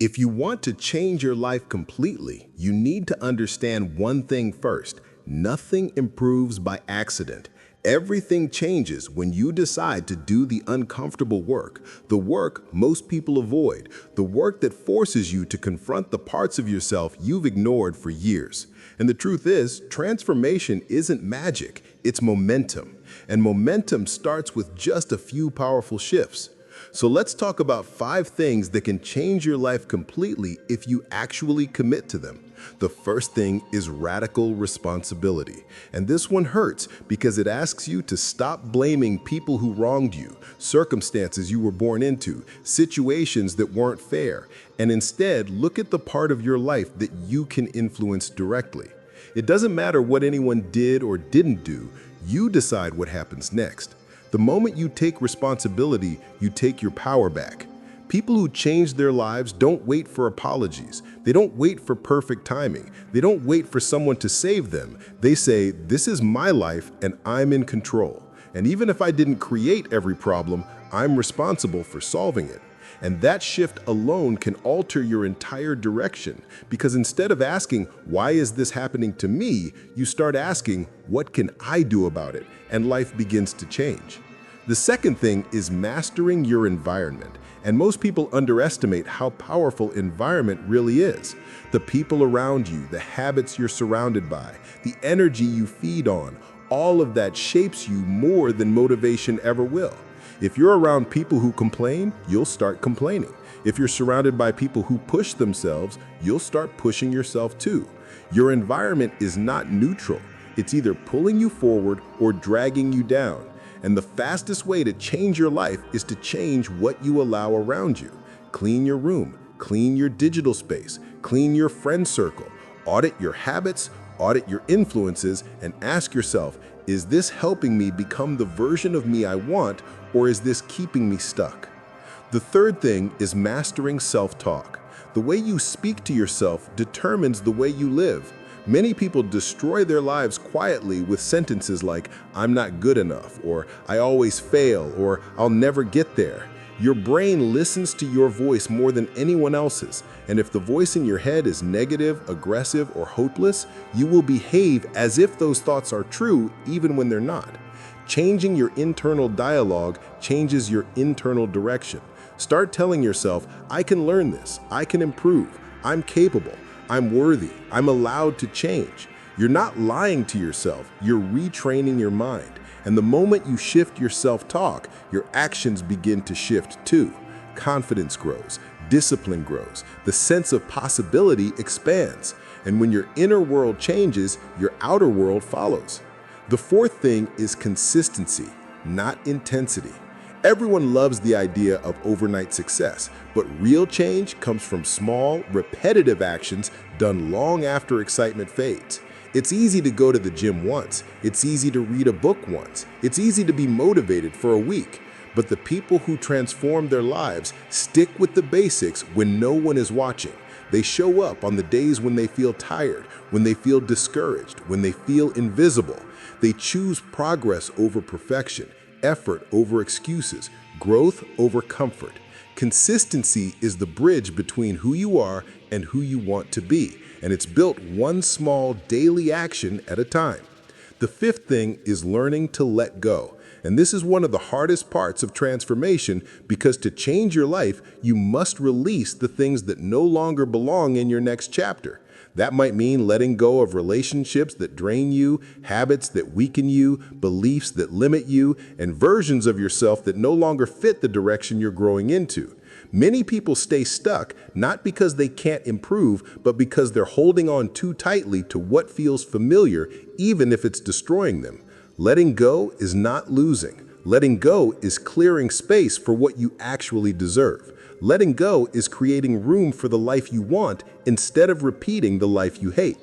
If you want to change your life completely, you need to understand one thing first. Nothing improves by accident. Everything changes when you decide to do the uncomfortable work, the work most people avoid, the work that forces you to confront the parts of yourself you've ignored for years. And the truth is, transformation isn't magic, it's momentum. And momentum starts with just a few powerful shifts. So let's talk about 5 things that can change your life completely if you actually commit to them. The first thing is radical responsibility. And this one hurts because it asks you to stop blaming people who wronged you, circumstances you were born into, situations that weren't fair, and instead look at the part of your life that you can influence directly. It doesn't matter what anyone did or didn't do, you decide what happens next. The moment you take responsibility, you take your power back. People who change their lives don't wait for apologies. They don't wait for perfect timing. They don't wait for someone to save them. They say, "This is my life and I'm in control. And even if I didn't create every problem, I'm responsible for solving it." And that shift alone can alter your entire direction, because instead of asking, "Why is this happening to me?" you start asking, "What can I do about it?" And life begins to change. The second thing is mastering your environment. And most people underestimate how powerful environment really is. The people around you, the habits you're surrounded by, the energy you feed on, all of that shapes you more than motivation ever will. If you're around people who complain, you'll start complaining. If you're surrounded by people who push themselves, you'll start pushing yourself too. Your environment is not neutral. It's either pulling you forward or dragging you down. And the fastest way to change your life is to change what you allow around you. Clean your room, clean your digital space, clean your friend circle, audit your habits, audit your influences, and ask yourself, is this helping me become the version of me I want, or is this keeping me stuck? The third thing is mastering self-talk. The way you speak to yourself determines the way you live. Many people destroy their lives quietly with sentences like, "I'm not good enough," or "I always fail," or "I'll never get there." Your brain listens to your voice more than anyone else's, and if the voice in your head is negative, aggressive, or hopeless, you will behave as if those thoughts are true even when they're not. Changing your internal dialogue changes your internal direction. Start telling yourself, "I can learn this, I can improve, I'm capable, I'm worthy, I'm allowed to change." You're not lying to yourself, you're retraining your mind. And the moment you shift your self-talk, your actions begin to shift too. Confidence grows, discipline grows, the sense of possibility expands. And when your inner world changes, your outer world follows. The fourth thing is consistency, not intensity. Everyone loves the idea of overnight success, but real change comes from small, repetitive actions done long after excitement fades. It's easy to go to the gym once. It's easy to read a book once. It's easy to be motivated for a week. But the people who transform their lives stick with the basics when no one is watching. They show up on the days when they feel tired, when they feel discouraged, when they feel invisible. They choose progress over perfection, effort over excuses, growth over comfort. Consistency is the bridge between who you are and who you want to be, and it's built one small daily action at a time. The fifth thing is learning to let go. And this is one of the hardest parts of transformation, because to change your life, you must release the things that no longer belong in your next chapter. That might mean letting go of relationships that drain you, habits that weaken you, beliefs that limit you, and versions of yourself that no longer fit the direction you're growing into. Many people stay stuck not because they can't improve, but because they're holding on too tightly to what feels familiar, even if it's destroying them. Letting go is not losing. Letting go is clearing space for what you actually deserve. Letting go is creating room for the life you want instead of repeating the life you hate.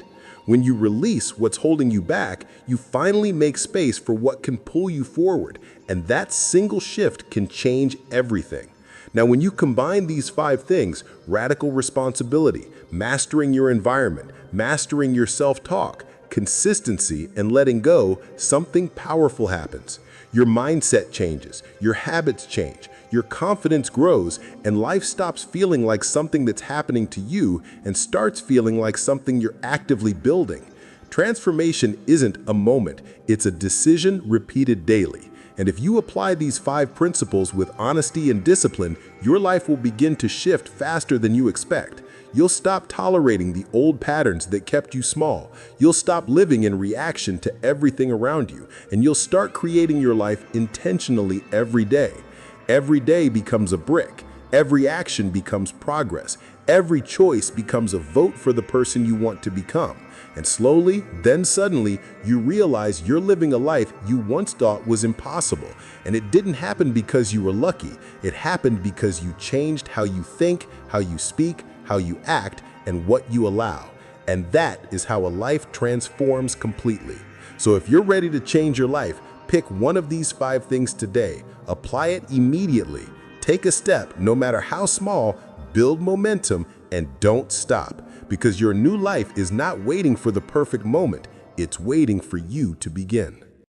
When you release what's holding you back, you finally make space for what can pull you forward, and that single shift can change everything. Now, when you combine these 5 things, radical responsibility, mastering your environment, mastering your self-talk, consistency, and letting go, something powerful happens. Your mindset changes, your habits change, your confidence grows, and life stops feeling like something that's happening to you and starts feeling like something you're actively building. Transformation isn't a moment, it's a decision repeated daily. And if you apply these 5 principles with honesty and discipline, your life will begin to shift faster than you expect. You'll stop tolerating the old patterns that kept you small. You'll stop living in reaction to everything around you, and you'll start creating your life intentionally every day. Every day becomes a brick. Every action becomes progress. Every choice becomes a vote for the person you want to become. And slowly, then suddenly, you realize you're living a life you once thought was impossible. And it didn't happen because you were lucky. It happened because you changed how you think, how you speak, how you act, and what you allow. And that is how a life transforms completely. So if you're ready to change your life, pick one of these 5 things today. Apply it immediately. Take a step, no matter how small, build momentum, and don't stop. Because your new life is not waiting for the perfect moment. It's waiting for you to begin.